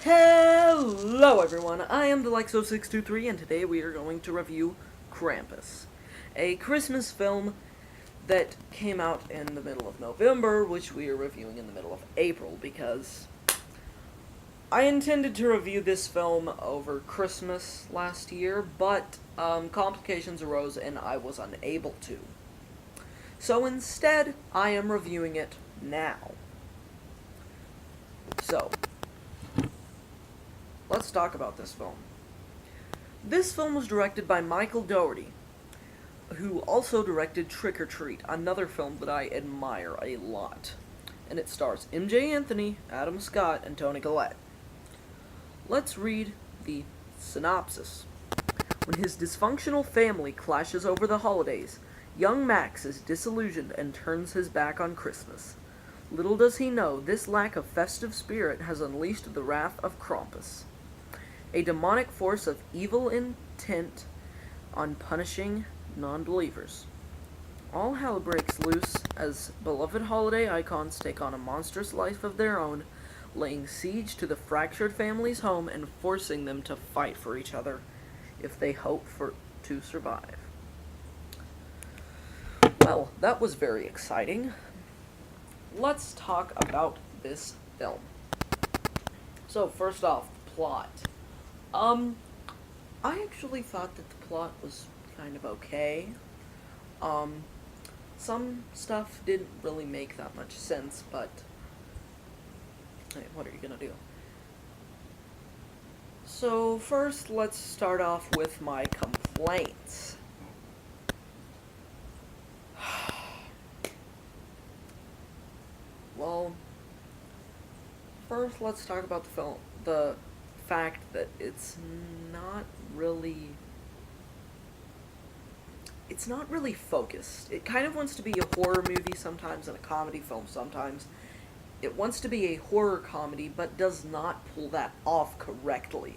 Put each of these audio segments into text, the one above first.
Hello everyone, I am Delexo623 and today we are going to review Krampus, a Christmas film that came out in the middle of November, which we are reviewing in the middle of April because I intended to review this film over Christmas last year, but complications arose and I was unable to. So instead, I am reviewing it now. So, let's talk about this film. This film was directed by Michael Dougherty, who also directed Trick or Treat, another film that I admire a lot. And it stars MJ Anthony, Adam Scott, and Toni Collette. Let's read the synopsis. When his dysfunctional family clashes over the holidays, young Max is disillusioned and turns his back on Christmas. Little does he know, this lack of festive spirit has unleashed the wrath of Krampus, a demonic force of evil intent on punishing non-believers. All hell breaks loose as beloved holiday icons take on a monstrous life of their own, laying siege to the fractured family's home and forcing them to fight for each other if they hope to survive. Well, that was very exciting. Let's talk about this film. So, first off, plot. I actually thought that the plot was kind of okay. Some stuff didn't really make that much sense, but hey, what are you gonna do? So, first, let's start off with my complaints. Well, first let's talk about the fact that it's not really focused. It kind of wants to be a horror movie sometimes and a comedy film sometimes. It wants to be a horror comedy, but does not pull that off correctly.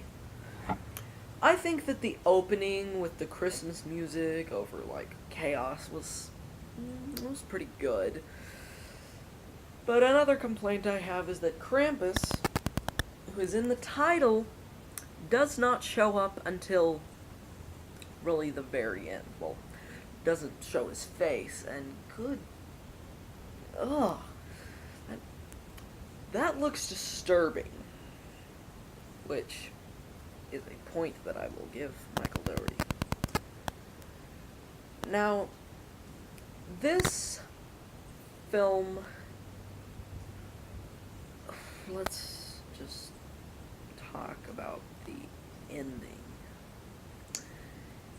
I think that the opening with the Christmas music over, like, chaos was pretty good. But another complaint I have is that Krampus, who is in the title, does not show up until really the very end. Well, doesn't show his face, and that looks disturbing, which is a point that I will give Michael Dougherty. Now, this film, let's just talk about the ending.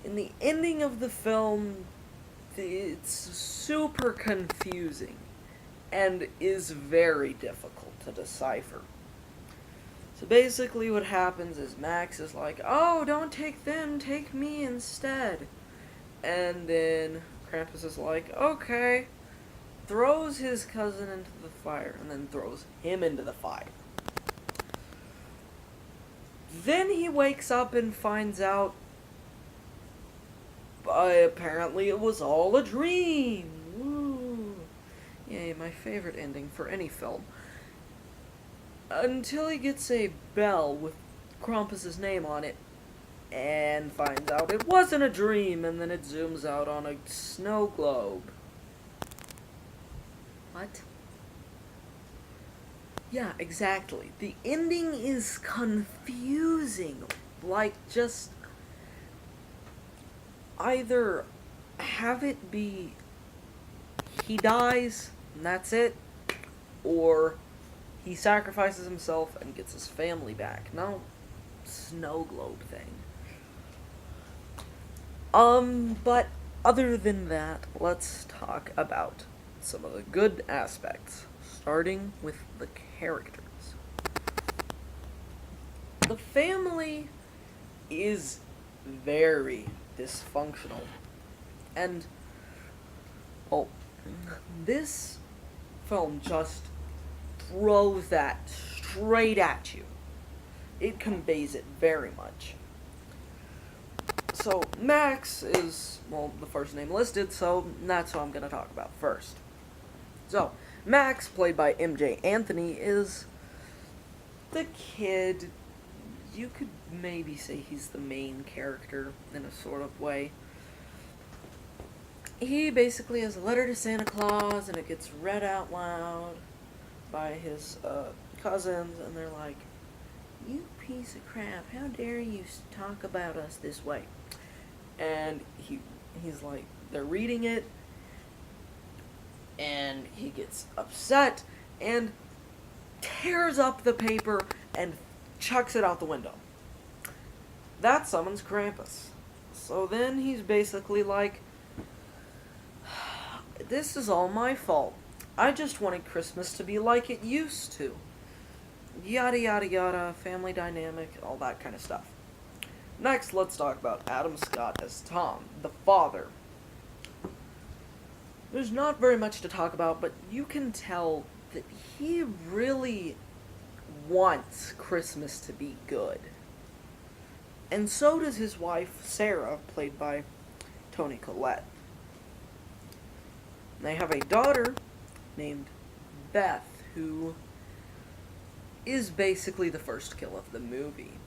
In the ending of the film, it's super confusing and is very difficult to decipher. So basically what happens is Max is like, oh, don't take them, take me instead. And then Krampus is like, okay, throws his cousin into the fire, and then throws him into the fire. Then he wakes up and finds out apparently it was all a dream. Woo. Yay, my favorite ending for any film. Until he gets a bell with Krampus's name on it, and finds out it wasn't a dream, and then it zooms out on a snow globe. What? Yeah, exactly. The ending is confusing. Like, just either have it be he dies and that's it, or he sacrifices himself and gets his family back. No snow globe thing. But other than that, let's talk about some of the good aspects, starting with the characters. The family is very dysfunctional, and, well, this film just throws that straight at you. It conveys it very much. So, Max is, well, the first name listed, so that's what I'm going to talk about first. So, Max, played by MJ Anthony, is the kid, you could maybe say he's the main character in a sort of way. He basically has a letter to Santa Claus, and it gets read out loud by his cousins, and they're like, "You piece of crap, how dare you talk about us this way?" And he's like, they're reading it, and he gets upset, and tears up the paper, and chucks it out the window. That summons Krampus. So then he's basically like, "This is all my fault. I just wanted Christmas to be like it used to." Yada yada yada, family dynamic, all that kind of stuff. Next, let's talk about Adam Scott as Tom, the father. There's not very much to talk about, but you can tell that he really wants Christmas to be good. And so does his wife, Sarah, played by Toni Collette. They have a daughter named Beth, who is basically the first kill of the movie.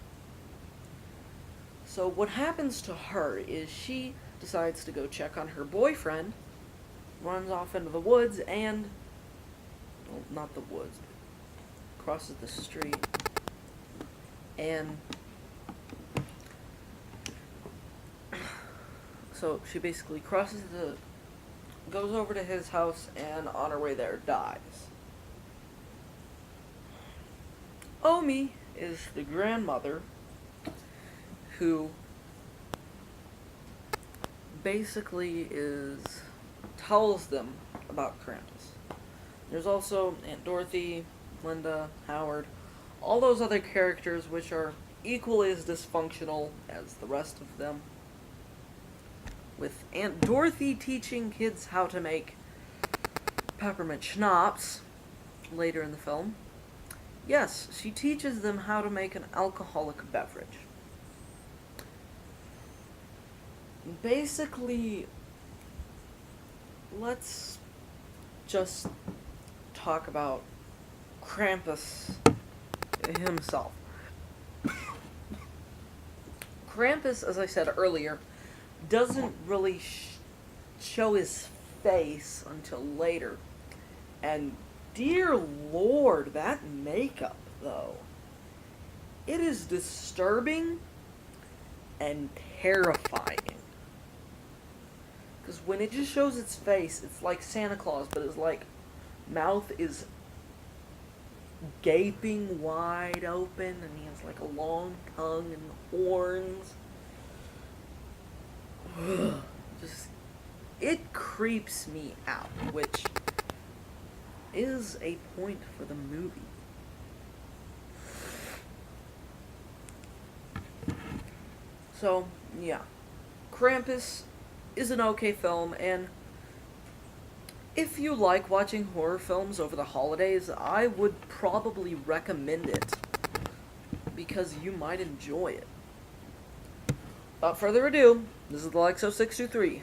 So what happens to her is she decides to go check on her boyfriend, runs off into the woods, and, well, not the woods, but crosses the street, and so she basically goes over to his house, and on her way there dies. Omi is the grandmother who basically tells them about Krampus. There's also Aunt Dorothy, Linda, Howard, all those other characters which are equally as dysfunctional as the rest of them. With Aunt Dorothy teaching kids how to make peppermint schnapps later in the film. Yes, she teaches them how to make an alcoholic beverage. Basically, let's just talk about Krampus himself. Krampus, as I said earlier, doesn't really show his face until later. And dear Lord, that makeup, though. It is disturbing and terrifying. Because when it just shows its face, it's like Santa Claus, but his, like, mouth is gaping wide open, and he has, like, a long tongue and horns. Just, it creeps me out, which is a point for the movie. So, yeah. Krampus is an okay film, and if you like watching horror films over the holidays, I would probably recommend it, because you might enjoy it. Without further ado, this is the Lexo623.